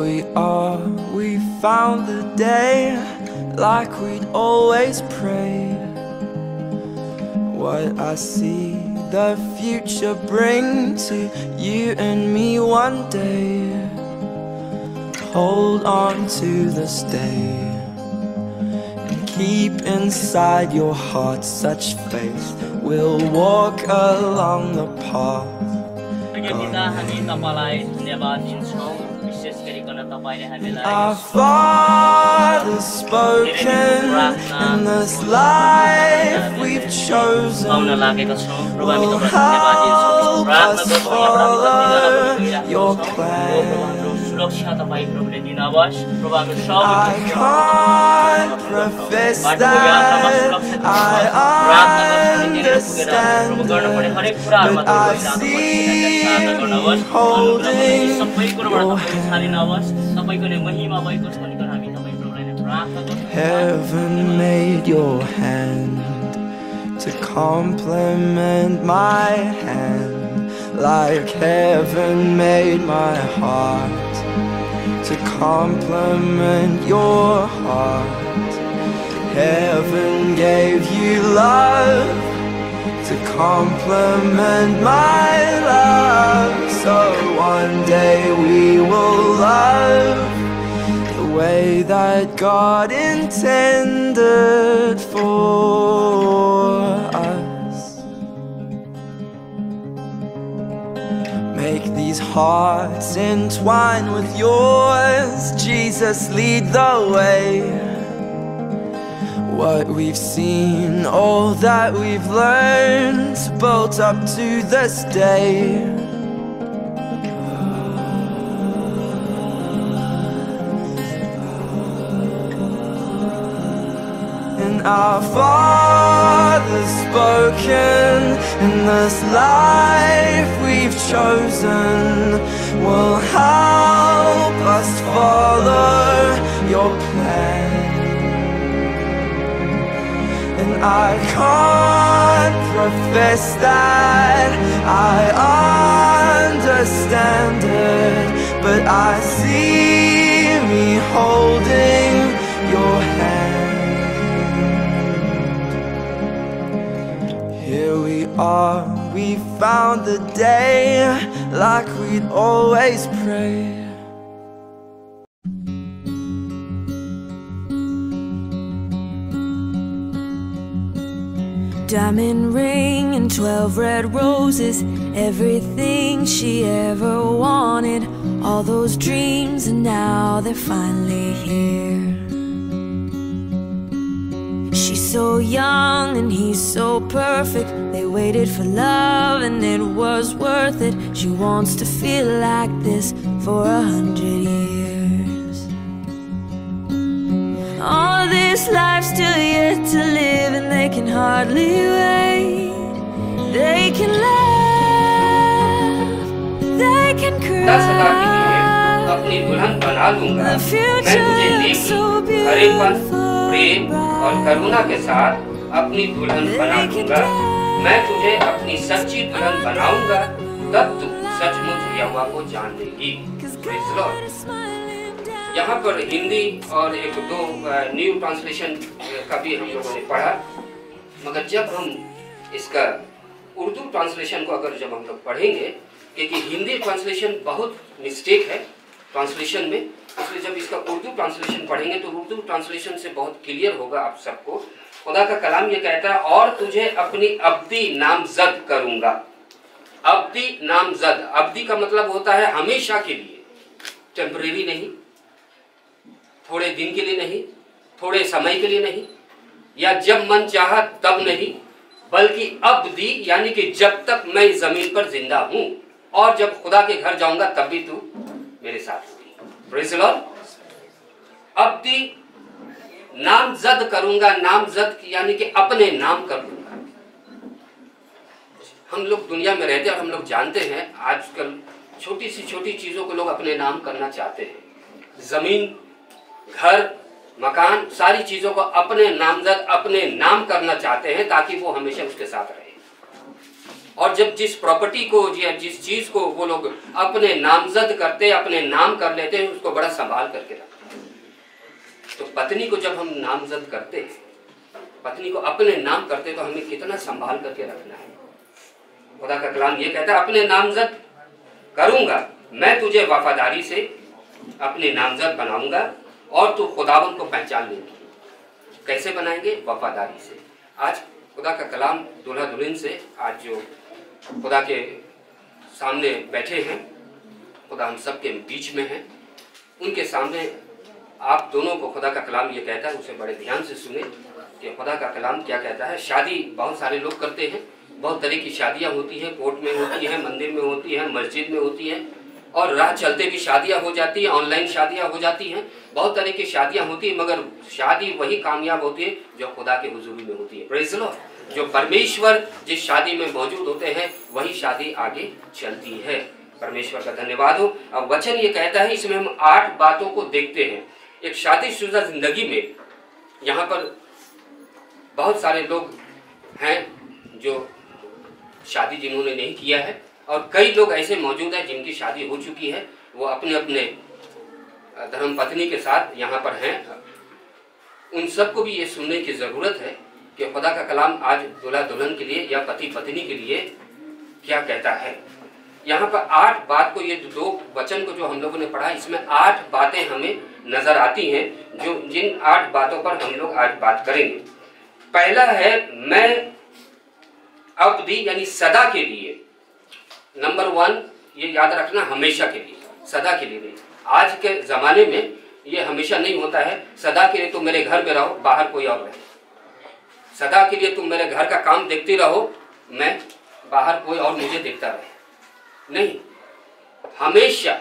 we are, we found the day like we'd always prayed. What I see the future bring to you and me one day. Hold on to this day and keep inside your heart such faith. We'll walk along the path. Our Father spoken, in this life we've chosen will help us follow your plan. I can't profess that I understand it, but I see me holding your hand. Heaven made your hand to complement my hand, like heaven made my heart to complement your heart. Heaven gave you love to complement my love. So one day we will love the way that God intended for us. Make these hearts entwine with yours. Jesus, lead the way. What we've seen, all that we've learned, built up to this day. And our Father spoken, in this life we've chosen will help us follow your plan. And I can't profess that I understand it, but I see me holding your hand. Here we are, we found the day like we'd always prayed. Diamond ring and 12 red roses, everything she ever wanted. All those dreams and now they're finally here. She's so young and he's so perfect. They waited for love and it was worth it. She wants to feel like this for 100 years. All this life's still yet to live, and they can hardly wait. They can laugh, they can cry. अपनी दुल्हन बना लूंगा। मैं तुझे नेकी, हरेपन, प्रेम और करुणा के साथ अपनी दुल्हन बना लूंगा। मैं तुझे अपनी सच्ची दुल्हन बनाऊंगा, तब तू सचमुच यहोवा को जान लेगी। Praise Lord. यहाँ पर हिंदी और एक दो न्यू ट्रांसलेशन का भी हम लोगों ने पढ़ा, मगर जब हम इसका उर्दू ट्रांसलेशन को अगर जब हम लोग पढ़ेंगे, क्योंकि हिंदी ट्रांसलेशन बहुत मिस्टेक है ट्रांसलेशन में, इसलिए जब इसका उर्दू ट्रांसलेशन पढ़ेंगे तो उर्दू ट्रांसलेशन से बहुत क्लियर होगा आप सबको। खुदा का कलाम ये कहता है, और तुझे अपनी अब्दी नामजद करूंगा। अब्दी नामजद, अब्दी का मतलब होता है हमेशा के लिए, टेम्परेरी नहीं, थोड़े दिन के लिए नहीं, थोड़े समय के लिए नहीं, या जब मन चाहा तब नहीं, बल्कि अब्दी यानी कि जब तक मैं जमीन पर जिंदा हूं, और जब खुदा के घर जाऊंगा तब भी तू मेरे साथ होगी। Praise the Lord. अब्दी नामजद करूंगा, नामजद यानी कि अपने नाम कर लूंगा। हम लोग दुनिया में रहते हैं और हम लोग जानते हैं आजकल छोटी सी छोटी चीजों को लोग अपने नाम करना चाहते हैं। जमीन, घर, मकान, सारी चीजों को अपने नामजद, अपने नाम करना चाहते हैं ताकि वो हमेशा उसके साथ रहे। और जब जिस प्रॉपर्टी को या जिस चीज को वो लोग अपने नामजद करते, अपने नाम कर लेते हैं, उसको बड़ा संभाल करके रखते हैं। तो पत्नी को जब हम नामजद करते हैं, पत्नी को अपने नाम करते हैं, तो हमें कितना संभाल करके रखना है। खुदा का कलाम ये कहता है, अपने नामजद करूंगा, मैं तुझे वफादारी से अपने नामजद बनाऊंगा और तू खुदावन को पहचान लेगी। कैसे बनाएंगे? वफादारी से। आज खुदा का कलाम दूल्हा दुल्हन से, आज जो खुदा के सामने बैठे हैं, खुदा हम सब के बीच में हैं, उनके सामने आप दोनों को खुदा का कलाम ये कहता है, उसे बड़े ध्यान से सुने कि खुदा का कलाम क्या कहता है। शादी बहुत सारे लोग करते हैं, बहुत तरह की शादियां होती हैं, कोर्ट में होती हैं, मंदिर में होती हैं, मस्जिद में होती हैं, और राह चलते भी शादियां हो जाती हैं, ऑनलाइन शादियां हो जाती हैं, बहुत तरह की शादियां होती हैं, मगर शादी वही कामयाब होती है जो खुदा के हुजूरी में होती है। Praise the Lord. जो परमेश्वर जिस शादी में मौजूद होते हैं वही शादी आगे चलती है। परमेश्वर का धन्यवाद हो। अब वचन ये कहता है, इसमें हम 8 बातों को देखते हैं। एक शादीशुदा जिंदगी में यहाँ पर बहुत सारे लोग हैं जो शादी जिन्होंने नहीं किया है, और कई लोग ऐसे मौजूद हैं जिनकी शादी हो चुकी है, वो अपने अपने धर्म पत्नी के साथ यहाँ पर हैं। उन सबको भी ये सुनने की जरूरत है कि खुदा का कलाम आज दूल्हा दुल्हन के लिए या पति पत्नी के लिए क्या कहता है। यहाँ पर 8 बात को, ये 2 वचन को जो हम लोगों ने पढ़ा, इसमें 8 बातें हमें नजर आती हैं, जो जिन 8 बातों पर हम लोग आज बात करेंगे। पहला है, मैं अवधि यानी सदा के लिए। नंबर 1 ये याद रखना, हमेशा के लिए, सदा के लिए नहीं। आज के जमाने में ये हमेशा नहीं होता है। सदा के लिए तुम मेरे घर में रहो, बाहर कोई और रहे। सदा के लिए तुम मेरे घर का काम देखते रहो, मैं बाहर कोई और मुझे देखता रहे, नहीं। हमेशा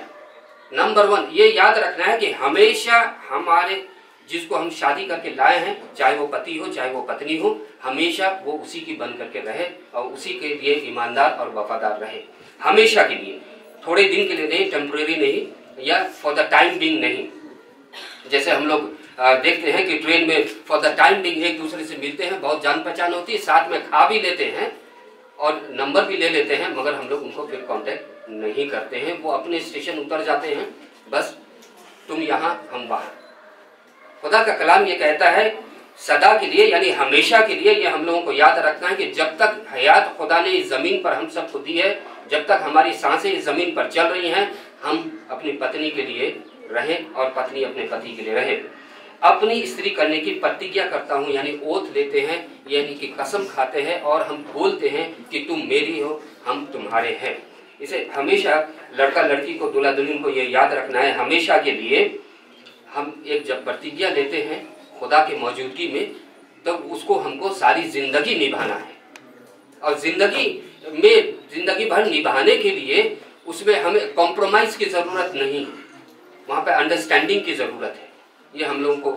नंबर 1 ये याद रखना है कि हमेशा हमारे जिसको हम शादी करके लाए हैं, चाहे वो पति हो चाहे वो पत्नी हो, हमेशा वो उसी की बन करके रहे और उसी के लिए ईमानदार और वफादार रहे। हमेशा के लिए, थोड़े दिन के लिए नहीं, टेम्परेरी नहीं, या फॉर द टाइम बिंग नहीं। जैसे हम लोग देखते हैं कि ट्रेन में फॉर द टाइम बिंग एक दूसरे से मिलते हैं, बहुत जान पहचान होती है, साथ में खा भी लेते हैं और नंबर भी ले लेते हैं, मगर हम लोग उनको फिर कांटेक्ट नहीं करते हैं। वो अपने स्टेशन उतर जाते हैं, बस तुम यहाँ हम वहाँ। खुदा का कलाम ये कहता है सदा के लिए यानी हमेशा के लिए। ये हम लोगों को याद रखना है कि जब तक हयात खुदा ने इस जमीन पर हम सबको दी है, जब तक हमारी सांसें इस जमीन पर चल रही हैं, हम अपनी पत्नी के लिए रहें और पत्नी अपने पति के लिए रहे। अपनी स्त्री करने की प्रतिज्ञा करता हूँ, यानी ओथ लेते हैं, यानी कि कसम खाते हैं और हम बोलते हैं कि तुम मेरी हो, हम तुम्हारे हैं। इसे हमेशा लड़का लड़की को, दूल्हा दुल्हन को ये याद रखना है, हमेशा के लिए हम एक जब प्रतिज्ञा लेते हैं खुदा की मौजूदगी में, तब उसको हमको सारी जिंदगी निभाना है। और जिंदगी भर निभाने के लिए उसमें हमें कॉम्प्रोमाइज की जरूरत नहीं, वहाँ पे अंडरस्टैंडिंग की जरूरत है। ये हम लोगों को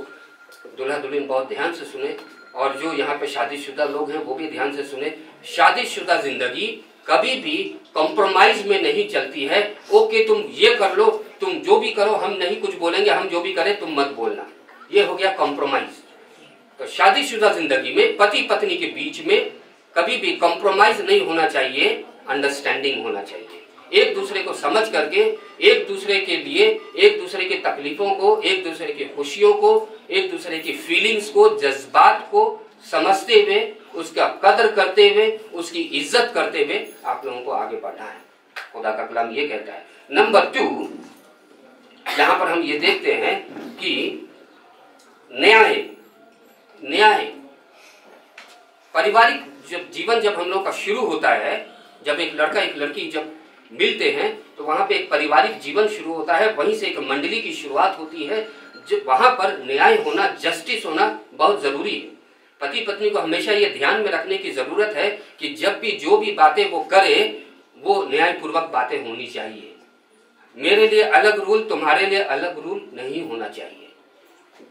दूल्हा दुल्हन बहुत ध्यान से सुने, और जो यहाँ पे शादीशुदा लोग हैं वो भी ध्यान से सुने। शादीशुदा जिंदगी कभी भी कॉम्प्रोमाइज में नहीं चलती है। ओके तुम ये कर लो, तुम जो भी करो, हम नहीं कुछ बोलेंगे, हम जो भी करें तुम मत बोलना, ये हो गया कॉम्प्रोमाइज। तो शादीशुदा जिंदगी में पति पत्नी के बीच में कभी भी कॉम्प्रोमाइज नहीं होना चाहिए, अंडरस्टैंडिंग होना चाहिए। एक दूसरे को समझ करके, एक दूसरे के लिए, एक दूसरे की तकलीफों को, एक दूसरे की खुशियों को, एक दूसरे की फीलिंग्स को, जज्बात को समझते हुए, उसका कदर करते हुए, उसकी इज्जत करते हुए आप लोगों को आगे बढ़ना है। खुदा का कलाम ये कहता है। नंबर 2 यहाँ पर हम ये देखते हैं कि न्याय पारिवारिक जब जीवन जब हम लोग का शुरू होता है, जब एक लड़का एक लड़की जब मिलते हैं तो वहां पे एक पारिवारिक जीवन शुरू होता है, वहीं से एक मंडली की शुरुआत होती है। जो वहां पर न्याय होना, जस्टिस होना बहुत जरूरी है। पति पत्नी को हमेशा ये ध्यान में रखने की जरूरत है कि जब भी जो भी बातें वो करे वो न्यायपूर्वक बातें होनी चाहिए। मेरे लिए अलग रूल, तुम्हारे लिए अलग रूल नहीं होना चाहिए।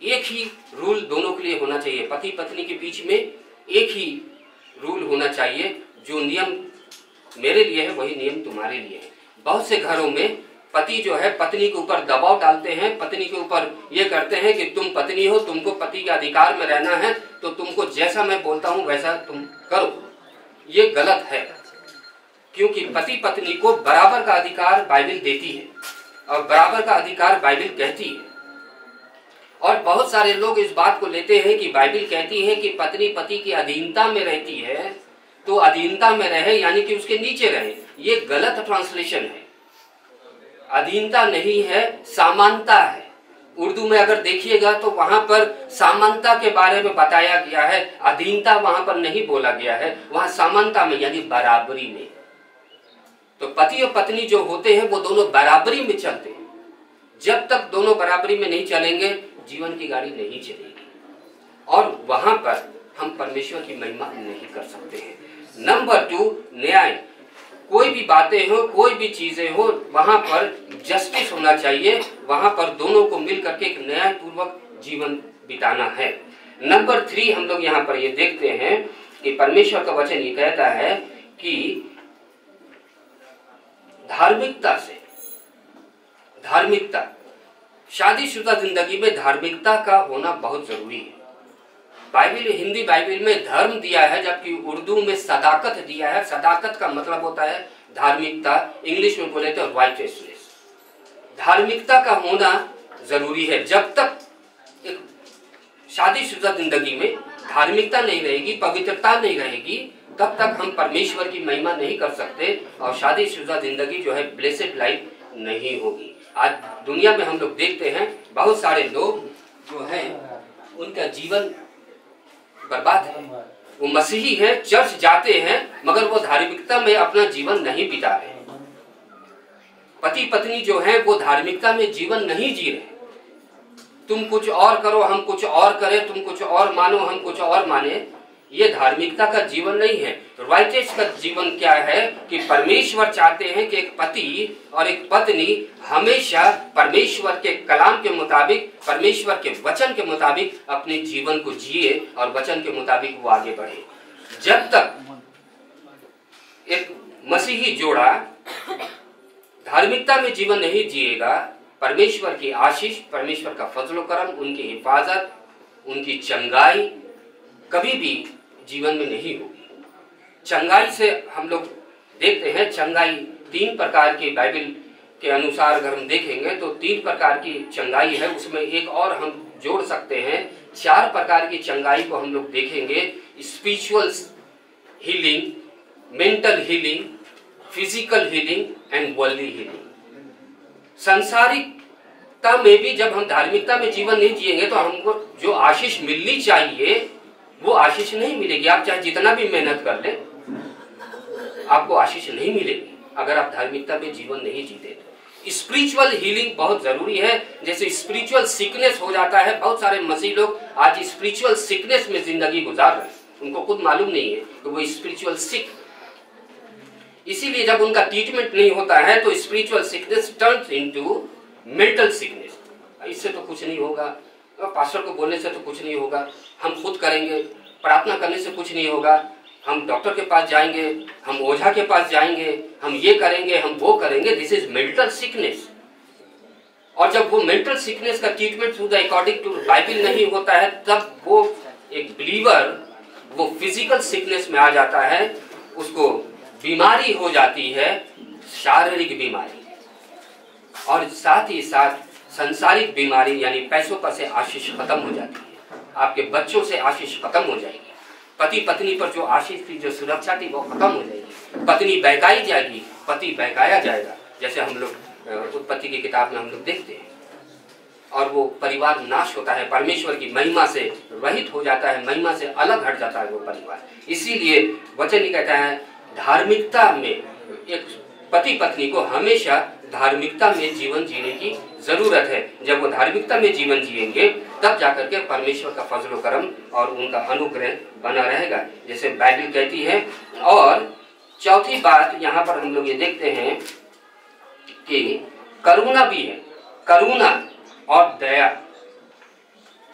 एक ही रूल दोनों के लिए होना चाहिए। पति पत्नी के बीच में एक ही रूल होना चाहिए। जो नियम मेरे लिए है वही नियम तुम्हारे लिए है। बहुत से घरों में पति जो है पत्नी के ऊपर दबाव डालते हैं, पत्नी के ऊपर ये करते हैं कि तुम पत्नी हो, तुमको पति के अधिकार में रहना है, तो तुमको जैसा मैं बोलता हूं वैसा तुम करो। ये गलत है। क्योंकि पति पत्नी को बराबर का अधिकार बाइबल देती है और बराबर का अधिकार बाइबल कहती है। और बहुत सारे लोग इस बात को लेते हैं कि बाइबल कहती है कि पत्नी पति की अधीनता में रहती है, तो अधीनता में रहे यानी कि उसके नीचे रहे। ये गलत ट्रांसलेशन है। अधीनता नहीं है, समानता है। उर्दू में अगर देखिएगा तो वहां पर समानता के बारे में बताया गया है, अधीनता वहां पर नहीं बोला गया है, वहां समानता में यानी बराबरी में। तो पति और पत्नी जो होते हैं वो दोनों बराबरी में चलते हैं। जब तक दोनों बराबरी में नहीं चलेंगे जीवन की गाड़ी नहीं चलेगी और वहां पर हम परमेश्वर की महिमा नहीं कर सकते हैं। नंबर 2, न्याय। कोई भी बातें हो, कोई भी चीजें हो, वहां पर जस्टिस होना चाहिए। वहां पर दोनों को मिल करके एक न्यायपूर्वक जीवन बिताना है। नंबर 3 हम लोग यहाँ पर ये देखते हैं कि परमेश्वर का वचन ये कहता है कि धार्मिकता से, धार्मिकता, शादीशुदा जिंदगी में धार्मिकता का होना बहुत जरूरी है। बाइबल, हिंदी बाइबल में धर्म दिया है, जबकि उर्दू में सदाकत दिया है। सदाकत का मतलब होता है धार्मिकता, इंग्लिश में बोले तो राइटियसनेस। धार्मिकता का होना जरूरी है। जब तक एक शादीशुदा जिंदगी में धार्मिकता नहीं रहेगी, पवित्रता नहीं रहेगी, तब तक हम परमेश्वर की महिमा नहीं कर सकते और शादीशुदा जिंदगी जो है ब्लेसेड लाइफ नहीं होगी। आज दुनिया में हम लोग देखते हैं बहुत सारे लोग जो हैं उनका जीवन बर्बाद है। वो मसीही है, चर्च जाते हैं, मगर वो धार्मिकता में अपना जीवन नहीं बिता रहे। पति पत्नी जो है वो धार्मिकता में जीवन नहीं जी रहे। तुम कुछ और करो, हम कुछ और करें, तुम कुछ और मानो, हम कुछ और माने, ये धार्मिकता का जीवन नहीं है। राइटियस का जीवन क्या है कि परमेश्वर चाहते हैं कि एक पति और एक पत्नी हमेशा परमेश्वर के कलाम के मुताबिक, परमेश्वर के वचन के मुताबिक अपने जीवन को जिए और वचन के मुताबिक वो आगे बढ़े। जब तक एक मसीही जोड़ा धार्मिकता में जीवन नहीं जिएगा, परमेश्वर की आशीष, परमेश्वर का फजल करम, उनकी हिफाजत, उनकी चंगाई कभी भी जीवन में नहीं होगी। चंगाई से हम लोग देखते हैं, चंगाई 3 प्रकार की बाइबल के अनुसार अगर हम देखेंगे तो 3 प्रकार की चंगाई है। उसमें एक और हम जोड़ सकते हैं, 4 प्रकार की चंगाई को हम लोग देखेंगे। Spiritual healing, mental healing, physical healing and worldly healing. सांसारिकता में भी जब हम धार्मिकता में जीवन नहीं जिएंगे तो हमको जो आशीष मिलनी चाहिए वो आशीष नहीं मिलेगी। आप चाहे जितना भी मेहनत कर ले, आपको आशीष नहीं मिलेगी अगर आप धार्मिकता में जीवन नहीं जीते तो। स्पिरिचुअल हीलिंग बहुत जरूरी है। जैसे स्पिरिचुअल सिकनेस हो जाता है, बहुत सारे मसीह लोग आज स्पिरिचुअल सिकनेस में जिंदगी गुजार रहे हैं, उनको खुद मालूम नहीं है कि वो स्पिरिचुअल सिक। इसीलिए जब उनका ट्रीटमेंट नहीं होता है तो spiritual sickness turns into mental sickness. इससे तो कुछ नहीं होगा, पास्टर को बोलने से तो कुछ नहीं होगा, हम खुद करेंगे, प्रार्थना करने से कुछ नहीं होगा, हम डॉक्टर के पास जाएंगे, हम ओझा के पास जाएंगे, हम ये करेंगे, हम वो करेंगे। This is mental sickness. और जब वो मेंटल सिकनेस का treatment to the according to Bible नहीं होता है, तब वो एक बिलीवर वो फिजिकल सिकनेस में आ जाता है, उसको बीमारी हो जाती है, शारीरिक बीमारी, और साथ ही साथ संसारिक बीमारी यानी पैसों पर से आशीष खत्म हो जाती है, आपके बच्चों से आशीष खत्म हो जाएगी, पति पत्नी पर जो आशीष थी, जो सुरक्षा थी, वो खत्म हो जाएगी, पत्नी बहकाई जाएगी, पति बहकाया जाएगा। जैसे हम लोग उत्पत्ति की किताब में हम लोग देखते हैं, और वो परिवार नाश होता है, परमेश्वर की महिमा से रहित हो जाता है, महिमा से अलग हट जाता है वो परिवार। इसीलिए वचन ही कहता है धार्मिकता में एक पति पत्नी को हमेशा धार्मिकता में जीवन जीने की जरूरत है। जब वो धार्मिकता में जीवन जिएंगे तब जाकर के परमेश्वर का फजल करम और उनका अनुग्रह बना रहेगा, जैसे बाइबल कहती है। और चौथी बात यहाँ पर हम लोग ये देखते हैं कि करुणा भी है, करुणा और दया।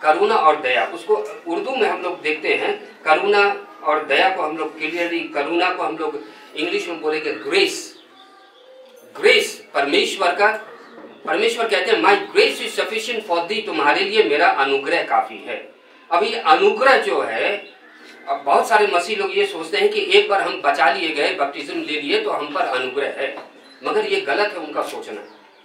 करुणा और दया, उसको उर्दू में हम लोग देखते हैं, करुणा और दया को हम लोग क्लियरली, करुणा को हम लोग इंग्लिश में बोलेंगे ग्रेस। ग्रेस परमेश्वर का, परमेश्वर कहते हैं माई grace is sufficient for the, तुम्हारे लिए मेरा अनुग्रह काफी है। अब ये अनुग्रह जो है अब बहुत सारे मसीह लोग ये सोचते हैं कि एक बार हम बचा लिए गए, बपटिज्म ले लिए तो हम पर अनुग्रह है, मगर ये गलत है उनका सोचना।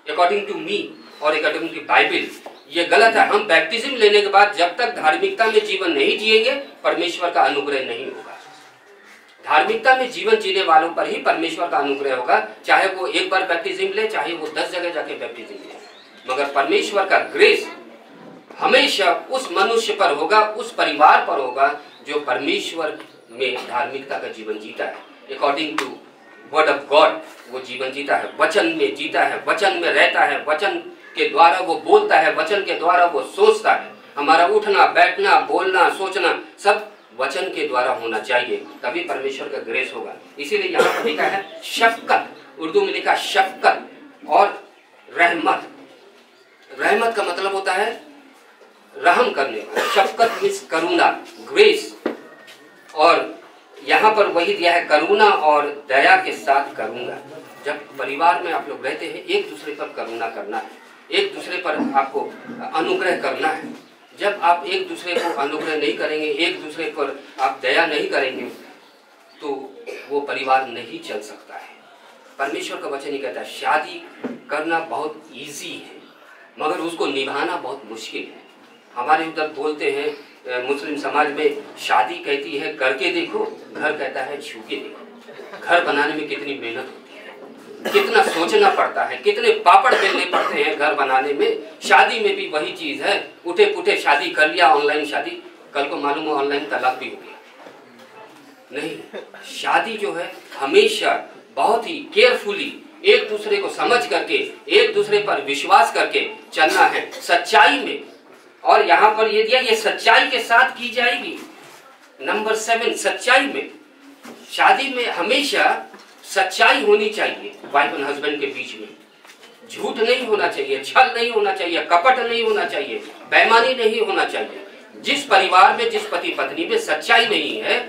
अकॉर्डिंग टू मी और अकॉर्डिंग टू बाइबल ये गलत है। हम बैप्टिज्म लेने के बाद जब तक धार्मिकता में जीवन नहीं जिएंगे परमेश्वर का अनुग्रह नहीं होगा। धार्मिकता में जीवन जीने वालों पर ही परमेश्वर का अनुग्रह होगा, चाहे वो एक बार बैप्टिज्म ले, चाहे वो 10 जगह जाके बैप्टिज्म ले। मगर परमेश्वर का ग्रेस हमेशा उस मनुष्य पर होगा, उस परिवार पर होगा जो परमेश्वर में धार्मिकता का जीवन जीता है। According to word of God वो जीवन जीता है, वचन में जीता है, वचन में रहता है, वचन के द्वारा वो बोलता है, वचन के द्वारा वो सोचता है। हमारा उठना बैठना बोलना सोचना सब वचन के द्वारा होना चाहिए, तभी परमेश्वर का ग्रेस होगा। इसीलिए यहाँ पर लिखा है शफकत, उर्दू में लिखा शफकत और रहमत। रहमत का मतलब होता है रहम करने वाला, शफकत मीन्स करुणा, ग्रेस। और यहाँ पर वही दिया है करुणा और दया के साथ करूंगा। जब परिवार में आप लोग रहते हैं एक दूसरे पर करुणा करना है, एक दूसरे पर आपको अनुग्रह करना है। जब आप एक दूसरे को अनुग्रह नहीं करेंगे, एक दूसरे पर आप दया नहीं करेंगे तो वो परिवार नहीं चल सकता है। परमेश्वर का वचन ही कहता है शादी करना बहुत इजी है मगर उसको निभाना बहुत मुश्किल है। हमारे उधर बोलते हैं मुस्लिम समाज में शादी कहती है करके देखो, घर कहता है छू के देखो। घर बनाने में कितनी मेहनत होती है, कितना सोचना पड़ता है, कितने पापड़ बेलने पड़ते हैं घर बनाने में। शादी में भी वही चीज है, उठे पुठे शादी कर लिया, ऑनलाइन शादी, कल को मालूम है ऑनलाइन तलाक भी हो गया। नहीं, शादी जो है हमेशा बहुत ही केयरफुली एक दूसरे को समझ करके एक दूसरे पर विश्वास करके चलना है सच्चाई में। और यहाँ पर ये दिया ये सच्चाई के साथ की जाएगी। नंबर 7 सच्चाई में। शादी में हमेशा सच्चाई होनी चाहिए वाइफ एंड हस्बैंड के बीच में। झूठ नहीं होना चाहिए, छल नहीं होना चाहिए, कपट नहीं होना चाहिए, बेईमानी नहीं होना चाहिए। जिस परिवार में जिस पति पत्नी में सच्चाई नहीं है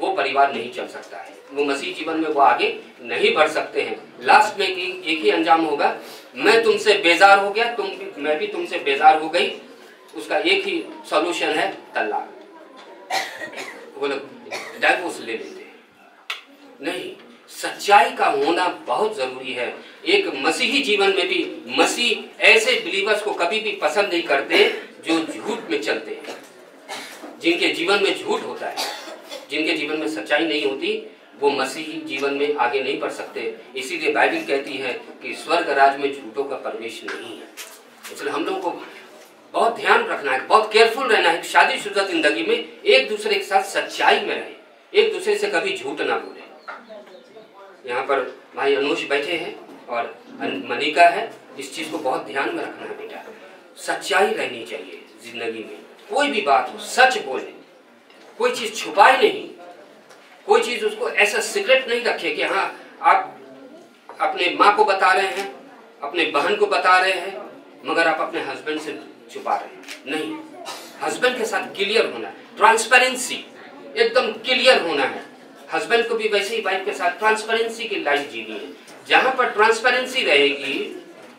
वो परिवार नहीं चल सकता है, वो मसीह जीवन में वो आगे नहीं बढ़ सकते हैं। लास्ट में एक ही अंजाम होगा, मैं तुमसे बेजार हो गया, मैं भी तुमसे बेजार हो गई। उसका एक ही सॉल्यूशन है तलाक। वो लोग डाइवोर्स ले लेते हैं। नहीं, सच्चाई का होना बहुत जरूरी है। एक मसीही जीवन में भी मसीह ऐसे बिलीवर्स को कभी भी पसंद नहीं करते जो झूठ में चलते हैं, जिनके जीवन में झूठ होता है, जिनके जीवन में सच्चाई नहीं होती, वो मसीही जीवन में आगे नहीं बढ़ सकते। इसीलिए बाइबल कहती है कि स्वर्ग राज में झूठों का प्रवेश नहीं है। इसलिए हम लोगों को बहुत ध्यान रखना है, बहुत केयरफुल रहना है। शादीशुदा जिंदगी में एक दूसरे के साथ सच्चाई में रहे, एक दूसरे से कभी झूठ ना बोले। यहाँ पर भाई अनुष बैठे हैं और मनिका है, इस चीज को बहुत ध्यान में रखना है बेटा। सच्चाई रहनी चाहिए जिंदगी में, कोई भी बात हो सच बोले, कोई चीज छुपाए नहीं, कोई चीज उसको ऐसा सीक्रेट नहीं रखे कि हाँ आप अपने माँ को बता रहे हैं, अपने बहन को बता रहे हैं, मगर आप अपने हस्बैंड से छुपा रहे हैं। नहीं, हस्बैंड के साथ क्लियर होना है, ट्रांसपेरेंसी एकदम क्लियर होना है। हस्बैंड को भी वैसे ही वाइफ के साथ ट्रांसपेरेंसी की लाइफ जीनी है। जहां पर ट्रांसपेरेंसी रहेगी,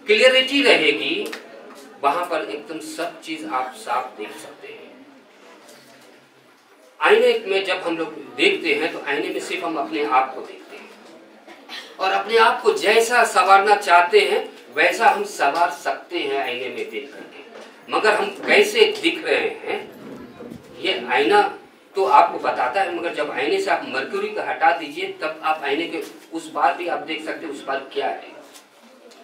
क्लियरिटी रहेगी, वहां पर एकदम सब चीज आप साफ देख सकते हैं। आईने में जब हम लोग देखते हैं तो आईने में सिर्फ हम अपने आप को देखते हैं और अपने आप को जैसा संवारना चाहते हैं वैसा हम संवार सकते हैं आईने में देख करके। मगर हम कैसे दिख रहे हैं ये आईना तो आपको बताता है, मगर जब आईने से आप मर्क्यूरी को हटा दीजिए तब आप आईने के उस पार भी आप देख सकते हैं उस पार क्या है।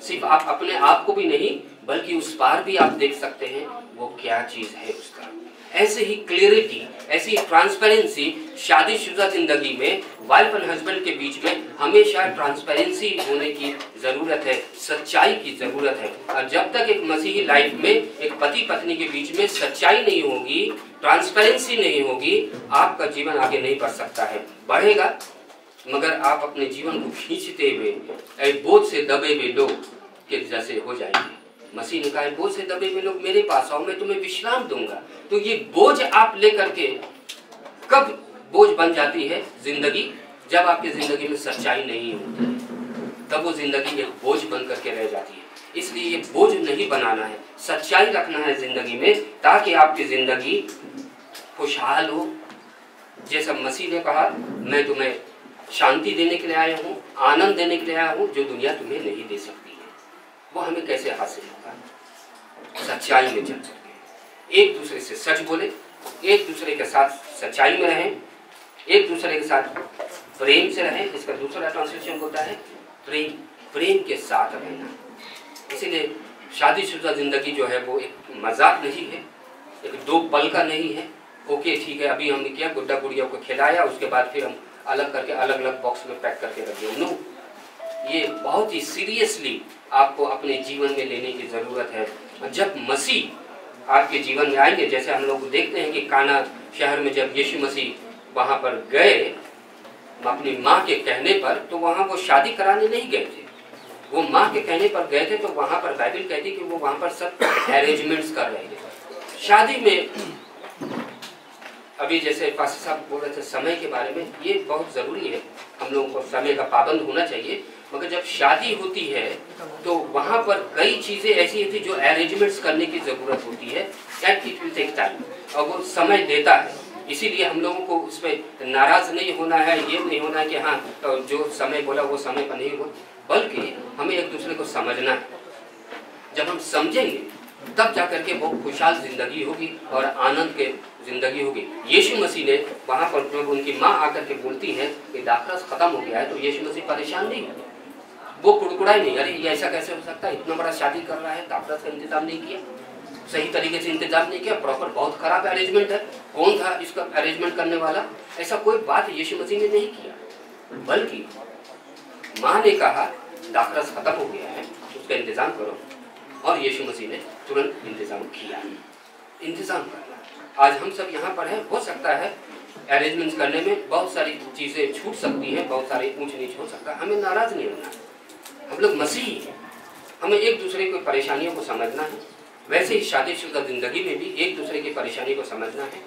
सिर्फ आप अपने आप को भी नहीं बल्कि उस पार भी आप देख सकते हैं वो क्या चीज है उसका। ऐसे ही क्लियरिटी, ऐसी ट्रांसपेरेंसी शादीशुदा जिंदगी में वाइफ एंड हस्बैंड के बीच में हमेशा ट्रांसपेरेंसी होने की जरूरत है, सच्चाई की जरूरत है। और जब तक एक मसीही लाइफ में एक पति पत्नी के बीच में सच्चाई नहीं होगी, ट्रांसपेरेंसी नहीं होगी, आपका जीवन आगे नहीं बढ़ सकता है। बढ़ेगा मगर आप अपने जीवन को खींचते हुए बोझ से दबे हुए लोग के जैसे हो जाएंगे। मसीह ने कहा बोझ से दबे हुए लोग मेरे पास आओ, मैं तुम्हें विश्राम दूंगा। तो ये बोझ आप लेकर के कब बोझ बन जाती है जिंदगी, जब आपकी जिंदगी में सच्चाई नहीं होती है, तब वो जिंदगी एक बोझ बन करके रह जाती है। इसलिए ये बोझ नहीं बनाना है, सच्चाई रखना है जिंदगी में, ताकि आपकी जिंदगी खुशहाल हो, जैसा मसीह ने कहा, मैं तुम्हें शांति देने के लिए आया हूँ, आनंद देने के लिए आया हूँ, जो दुनिया तुम्हें नहीं दे सकती है। वो हमें कैसे हासिल होगा? सच्चाई में चल करके, एक दूसरे से सच बोले, एक दूसरे के साथ सच्चाई में रहें, एक दूसरे के साथ प्रेम से रहें। इसका दूसरा ट्रांसलेशन होता है प्रेम, प्रेम के साथ रहना। इसीलिए शादीशुदा जिंदगी जो है वो एक मजाक नहीं है, एक दो पल का नहीं है। ओके ठीक है, अभी हमने किया, गुड्डा गुड़िया को खिलाया, उसके बाद फिर हम अलग करके अलग अलग बॉक्स में पैक करके रख दिया। नो, ये बहुत ही सीरियसली आपको अपने जीवन में लेने की ज़रूरत है। जब मसीह आपके जीवन में आएंगे, जैसे हम लोग देखते हैं कि काना शहर में जब यीशु मसीह वहाँ पर गए अपनी माँ के कहने पर, तो वहाँ वो शादी कराने नहीं गए थे, वो माँ के कहने पर गए थे। तो वहाँ पर बाइबल कहती कि वो वहाँ पर सब अरेंजमेंट्स कर रहे थे। शादी में अभी जैसे पास्टर साहब बोल रहे थे समय के बारे में, ये बहुत ज़रूरी है, हम लोगों को समय का पाबंद होना चाहिए। मगर जब शादी होती है तो वहाँ पर कई चीज़ें ऐसी होती जो अरेंजमेंट्स करने की ज़रूरत होती है, and it will take time, और वो समय देता है। इसीलिए हम लोगों को उस पर नाराज़ नहीं होना है, ये नहीं होना है कि हाँ तो जो समय बोला वो समय पर नहीं हो, बल्कि हमें एक दूसरे को समझना है। जब हम समझेंगे तब जाकर के वो खुशहाल जिंदगी होगी और आनंद के जिंदगी होगी। यीशु मसीह ने वहाँ पर जब उनकी माँ आकर के बोलती है कि दाखरस खत्म हो गया है, तो यीशु मसीह परेशान नहीं हुए, वो कुड़कुड़ाई नहीं, अरे ये ऐसा कैसे हो सकता है, इतना बड़ा शादी कर रहा है, दाखरस का इंतजाम नहीं किया, सही तरीके से इंतजाम नहीं किया, प्रॉपर, बहुत खराब अरेंजमेंट है, कौन था इसका अरेंजमेंट करने वाला? ऐसा कोई बात यीशु मसीह ने नहीं किया, बल्कि माँ ने कहा दाखरस खत्म हो गया है, उसका इंतजाम करो, और यीशु मसीह ने तुरंत इंतजाम किया। इंतजाम करना, आज हम सब यहाँ पर हैं, हो सकता है अरेंजमेंट्स करने में बहुत सारी चीज़ें छूट सकती हैं, बहुत सारी ऊंच नीच हो सकता है, हमें नाराज़ नहीं होना है, हम लोग मसीह हैं, हमें एक दूसरे की परेशानियों को समझना है। वैसे ही शादीशुदा जिंदगी में भी एक दूसरे की परेशानी को समझना है।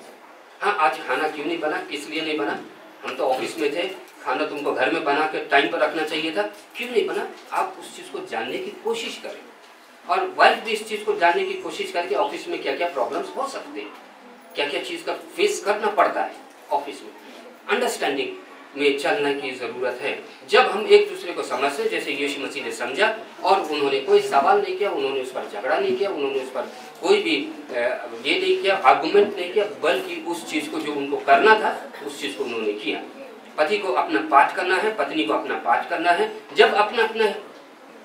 हाँ, आज खाना क्यों नहीं बना, किस लिए नहीं बना, हम तो ऑफिस में थे, खाना तुमको घर में बना के टाइम पर रखना चाहिए था, क्यों नहीं बना? आप उस चीज़ को जानने की कोशिश करें, और वाइफ भी इस चीज़ को जानने की कोशिश करके ऑफिस में क्या क्या प्रॉब्लम्स हो सकते हैं, क्या क्या चीज़ का फेस करना पड़ता है ऑफिस में, अंडरस्टैंडिंग में चलने की ज़रूरत है। जब हम एक दूसरे को समझते, जैसे यीशु मसीह ने समझा और उन्होंने कोई सवाल नहीं किया, उन्होंने उस पर झगड़ा नहीं किया, उन्होंने उस पर कोई भी ये नहीं किया, आर्गुमेंट नहीं किया, बल्कि उस चीज़ को जो उनको करना था उस चीज़ को उन्होंने किया। पति को अपना पाठ करना है, पत्नी को अपना पाठ करना है। जब अपना अपना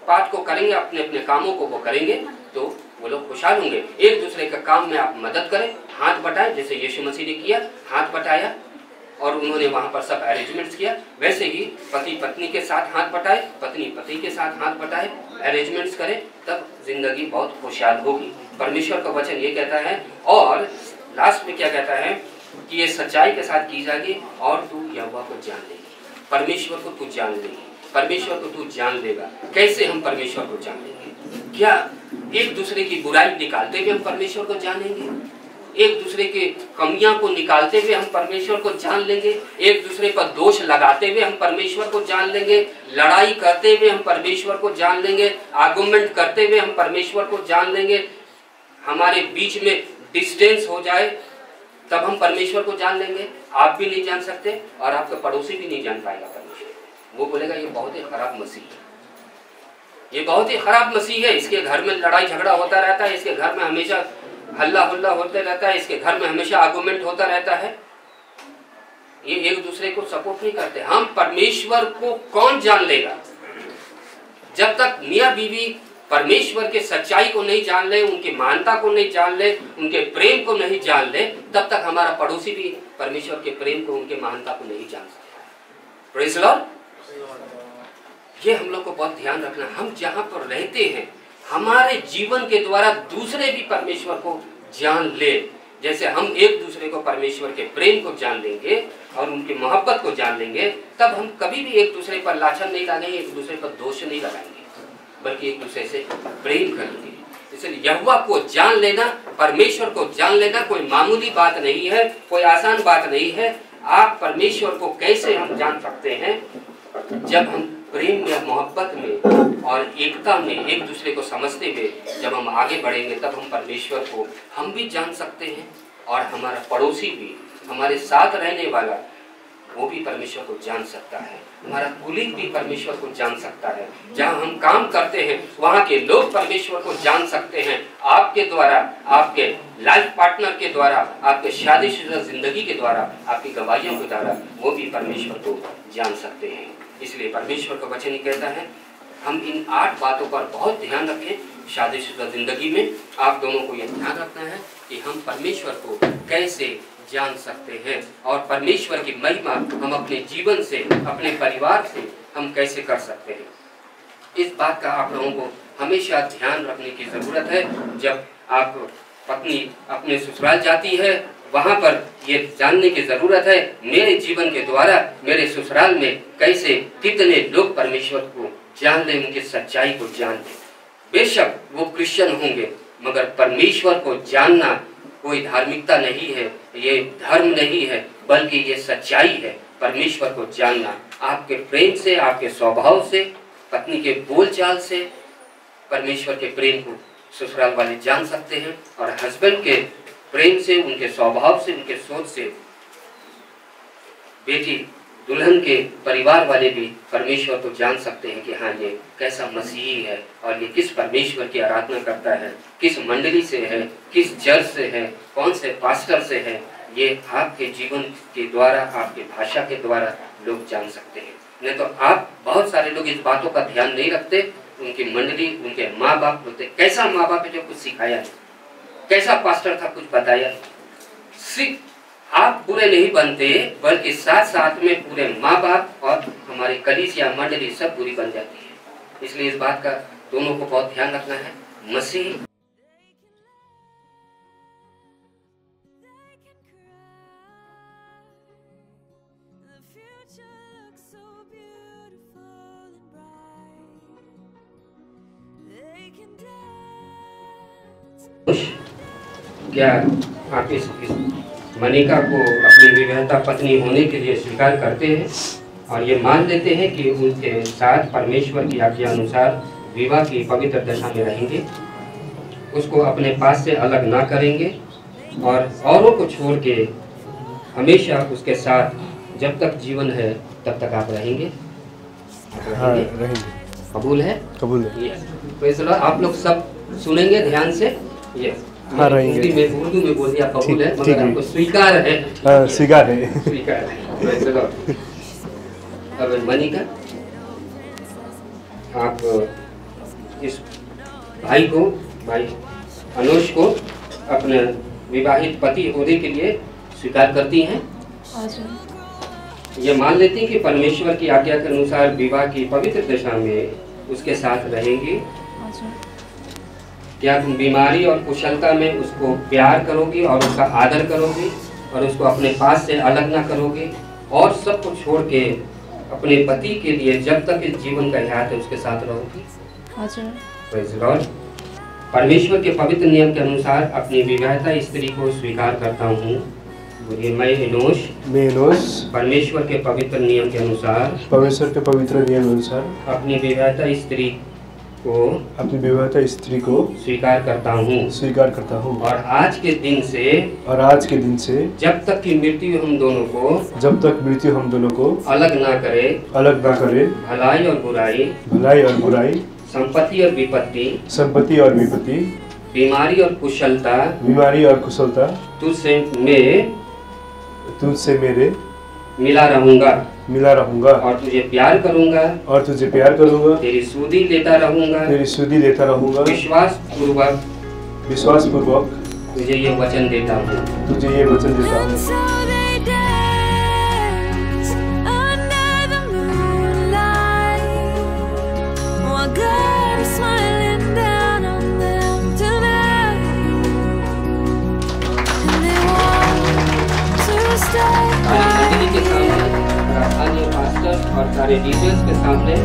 पाठ को करेंगे, अपने अपने कामों को वो करेंगे, तो वो लोग खुशहाल होंगे। एक दूसरे का काम में आप मदद करें, हाथ बटाएं, जैसे यीशु मसीह ने किया, हाथ बटाया और उन्होंने वहाँ पर सब अरेंजमेंट्स किया। वैसे ही पति पत्नी के साथ हाथ बटाए, पत्नी पति के साथ हाथ बटाए, अरेंजमेंट्स करें, तब जिंदगी बहुत खुशहाल होगी। परमेश्वर का वचन ये कहता है, और लास्ट में क्या कहता है कि ये सच्चाई के साथ की जाएगी और तू यहोवा को जान लेगी, परमेश्वर को तू जान लेगी, परमेश्वर को तू जान लेगा। कैसे हम परमेश्वर को जान लेंगे? क्या एक दूसरे की बुराई निकालते हुए हम परमेश्वर को जानेंगे? एक दूसरे के कमियां को निकालते हुए हम परमेश्वर को जान लेंगे? एक दूसरे पर दोष लगाते हुए हम परमेश्वर को जान लेंगे? लड़ाई करते हुए हम परमेश्वर को जान लेंगे? आर्गुमेंट करते हुए हम परमेश्वर को जान लेंगे? हमारे बीच में डिस्टेंस हो जाए तब हम परमेश्वर को जान लेंगे? आप भी नहीं जान सकते और आपका पड़ोसी भी नहीं जान पाएगा परमेश्वर। वो बोलेगा ये बहुत ही खराब मसीह है, ये बहुत ही खराब मसीह है, इसके घर में लड़ाई झगड़ा होता रहता है, इसके घर में हमेशा हल्ला हुल्ला होते रहता है, इसके घर में हमेशा आर्गुमेंट होता रहता है। ये एक दूसरे को सपोर्ट नहीं करते। हम परमेश्वर को कौन जान लेगा? जब तक मियाँ बीवी परमेश्वर के सच्चाई को नहीं जान ले, उनकी महानता को नहीं जान ले, उनके प्रेम को नहीं जान ले, तब तक हमारा पड़ोसी भी परमेश्वर के प्रेम को, उनके महानता को नहीं जान सकता। Praise Lord. ये हम लोग को बहुत ध्यान रखना। हम जहाँ पर रहते हैं, हमारे जीवन के द्वारा दूसरे भी परमेश्वर को जान ले। जैसे हम एक दूसरे को परमेश्वर के प्रेम को जान लेंगे और उनकी मोहब्बत को जान लेंगे, तब हम कभी भी एक दूसरे पर लाछन नहीं लगाएंगे, एक दूसरे पर दोष नहीं लगाएंगे, बल्कि एक दूसरे से प्रेम करेंगे। इसलिए यहोवा को जान लेना, परमेश्वर को जान लेना कोई मामूली बात नहीं है, कोई आसान बात नहीं है। आप परमेश्वर को कैसे हम जान सकते हैं? जब हम प्रेम में, मोहब्बत में और एकता में एक दूसरे को समझते हुए जब हम आगे बढ़ेंगे, तब हम परमेश्वर को हम भी जान सकते हैं और हमारा पड़ोसी भी हमारे साथ रहने वाला वो भी परमेश्वर को जान सकता है, हमारा कुलीग भी परमेश्वर को जान सकता है, जहाँ हम काम करते हैं वहाँ के लोग परमेश्वर को जान सकते हैं। आपके द्वारा, आपके लाइफ पार्टनर के द्वारा, आपके शादीशुदा जिंदगी के द्वारा, आपकी गवाहियों के द्वारा वो भी परमेश्वर को जान सकते हैं। इसलिए परमेश्वर का वचन ही कहता है हम इन 8 बातों पर बहुत ध्यान रखें। शादीशुदा जिंदगी में आप दोनों को यह ध्यान रखना है कि हम परमेश्वर को कैसे जान सकते हैं और परमेश्वर की महिमा हम अपने जीवन से, अपने परिवार से हम कैसे कर सकते हैं। इस बात का आप लोगों को हमेशा ध्यान रखने की ज़रूरत है। जब आप पत्नी अपने ससुराल जाती है वहाँ पर ये जानने की ज़रूरत है मेरे जीवन के द्वारा मेरे ससुराल में कैसे कितने लोग परमेश्वर को जान लें, उनकी सच्चाई को जान लें। बेशक वो क्रिश्चियन होंगे मगर परमेश्वर को जानना कोई धार्मिकता नहीं है, ये धर्म नहीं है, बल्कि ये सच्चाई है। परमेश्वर को जानना आपके प्रेम से, आपके स्वभाव से, पत्नी के बोलचाल से परमेश्वर के प्रेम को ससुराल वाले जान सकते हैं और हस्बैंड के प्रेम से, उनके स्वभाव से, उनके सोच से बेटी दुल्हन के परिवार वाले भी परमेश्वर को जान सकते हैं कि हाँ ये कैसा मसीही है और ये किस परमेश्वर की आराधना करता है, किस मंडली से है, किस चर्च से है, कौन से पास्टर से है। ये आपके जीवन के द्वारा, आपके भाषा के द्वारा लोग जान सकते हैं। नहीं तो आप बहुत सारे लोग इस बातों का ध्यान नहीं रखते। उनकी मंडली, उनके माँ बाप बोलते कैसा माँ बाप है जो कुछ सिखाया नहीं, कैसा पास्टर था कुछ बताया नहीं। आप बुरे नहीं बनते बल्कि साथ साथ में पूरे माँ बाप और हमारी कलीसिया मंडली सब बुरी बन जाती है। इसलिए इस बात का दोनों को बहुत ध्यान रखना है। मसीह क्या आप इस मनिका को अपनी विवाहिता पत्नी होने के लिए स्वीकार करते हैं और ये मान लेते हैं कि उनके साथ परमेश्वर की आज्ञा अनुसार विवाह की पवित्र दशा में रहेंगे, उसको अपने पास से अलग ना करेंगे और औरों को छोड़ के हमेशा उसके साथ जब तक जीवन है तब तक आप रहेंगे? हाँ, रहेंगे। कबूल है? कबूल है। यस। आप लोग सब सुनेंगे ध्यान से। यस। हाँ, रहेंगे। उर्दू में बोल दिया कबूल है मगर आपको स्वीकार है। स्वीकार है। स्वीकार है। अब मनिका, आप इस भाई अनुज को अपने विवाहित पति होने के लिए स्वीकार करती हैं? ये मान लेती हैं कि परमेश्वर की आज्ञा के अनुसार विवाह की पवित्र दशा में उसके साथ रहेंगी? क्या तुम बीमारी और कुशलता में उसको प्यार करोगी और उसका आदर करोगी और उसको अपने पास से अलग ना करोगी और सब कुछ छोड़ के अपने पति के लिए जब तक इस जीवन का हयात है उसके साथ रहोगी? Praise the Lord. परमेश्वर के पवित्र नियम के अनुसार अपनी विवाहिता स्त्री को स्वीकार करता हूँ। मैं एनोश परमेश्वर के पवित्र नियम के अनुसार अपनी विवाहिता स्त्री को स्वीकार करता हूँ और आज के दिन से जब तक कि मृत्यु हम दोनों को अलग ना करे भलाई और बुराई संपत्ति और विपत्ति बीमारी और कुशलता तुझसे मेरे मिला रहूंगा और तुझे प्यार करूंगा तेरी सुधि लेता रहूंगा विश्वास पूर्वक तुझे ये वचन देता हूँ। मंडली के सामने, स्थानीय पास्टर और सारे लीडर्स के सामने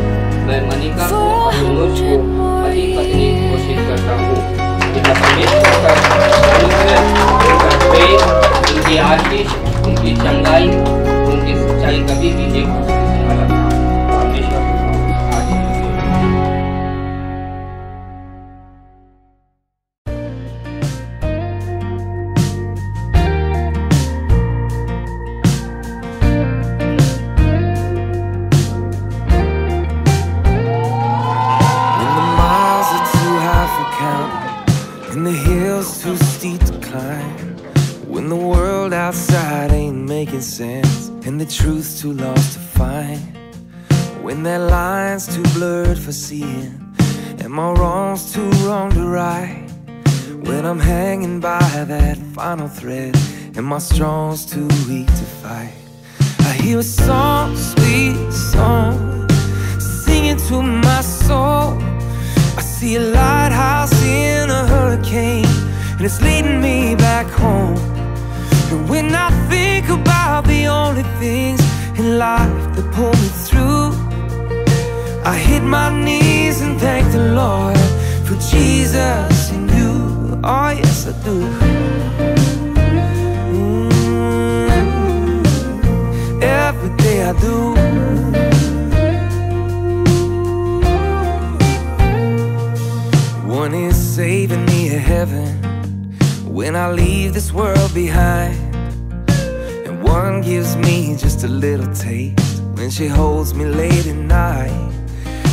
मैं मनिका को और मनोज को पति पत्नी घोषित करता हूँ। परमेश्वर का उनका प्रेम, उनकी आशीष, उनकी चंगाई, उनकी सच्चाई कभी भी नहीं हो सकती। love's too lost to find, when that line's too blurred for seeing, and my wrong's too wrong to right, when I'm hanging by that final thread and my strong's too weak to fight, I hear a song, sweet song, singing to my soul. I see a lighthouse in a hurricane, and it's leading me back home. And when I think about the only things in life that pull me through, I hit my knees and thank the Lord for Jesus and you. Oh yes, I do. Every day I do. One is saving me a heaven when I leave this world behind, and one gives me just a little taste when she holds me late at night.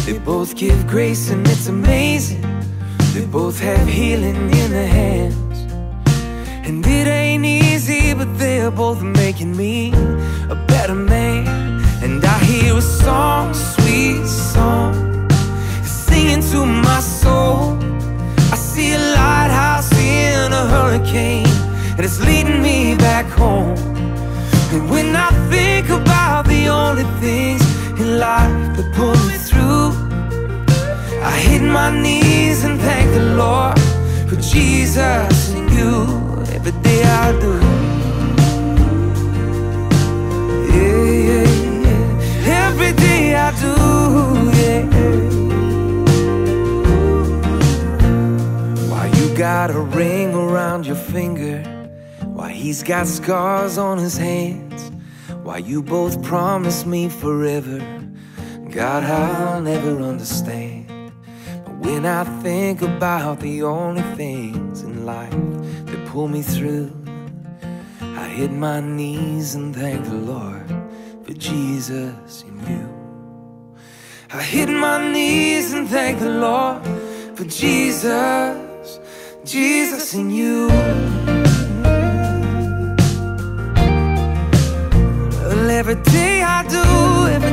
They both give grace and it's amazing. They both have healing in their hands, and it ain't easy, but they're both making me a better man. And I hear a song, sweet song, singing to my soul. I see a lighthouse in a hurricane, and it's leading me back home. And when I think about the only things in life that pull me through, I hit my knees and thank the Lord for Jesus and you. Every day I do. Yeah, yeah, yeah. Every day I do, yeah. Why you got a ring around your finger, why he's got scars on his hands, why you both promised me forever, God, I'll never understand. When I think about the only things in life that pull me through, I hit my knees and thank the Lord for Jesus and you. I hit my knees and thank the Lord for Jesus, Jesus and you. Well, every day I do, yeah.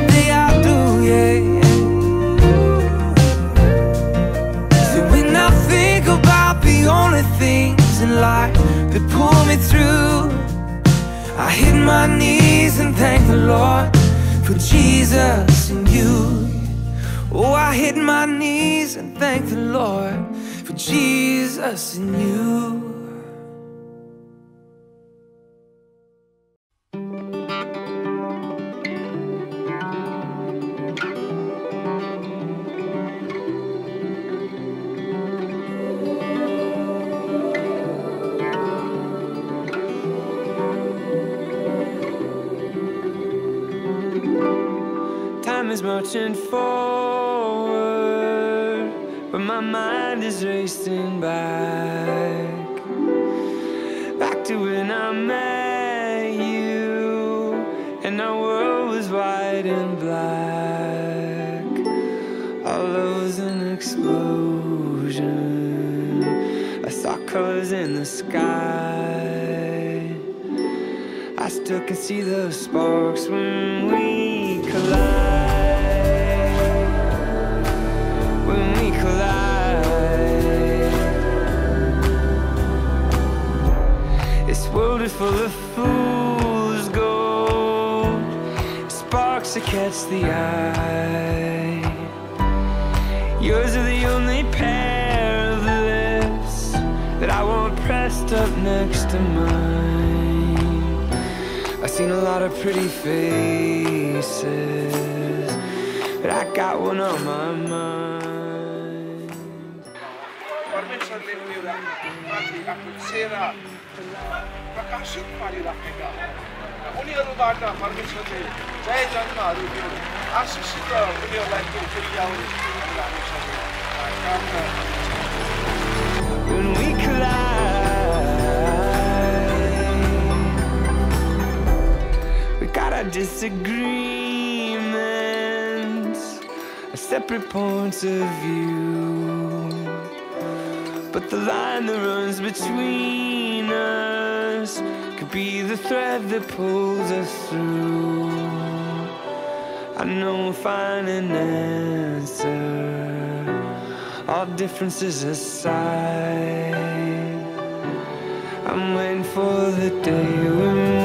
The only things in life that pull me through, I hit my knees and thank the Lord for Jesus and you. Oh, I hit my knees and thank the Lord for Jesus and you. Is marching forward, but my mind is racing back to when I met you, and our world was white and black. Our love was an explosion. I saw colors in the sky. I still can see the sparks when we collide. This world is full of fool's gold, sparks that catch the eye. Yours are the only pair of lips that I want pressed up next to mine. I've seen a lot of pretty faces, but I got one on my mind. प्रकाशित पारिराखेका उनीहरूबाट परमेश्वरले जय जन्महरू दियो आशिषित उनीहरूलाई फेरि आउने हामी सबै कामना When we collide, we got our disagreements, our separate points of view, but the line that runs between us could be the thread that pulls us through. know we'll find an answer. All differences aside, I'm waiting for the day when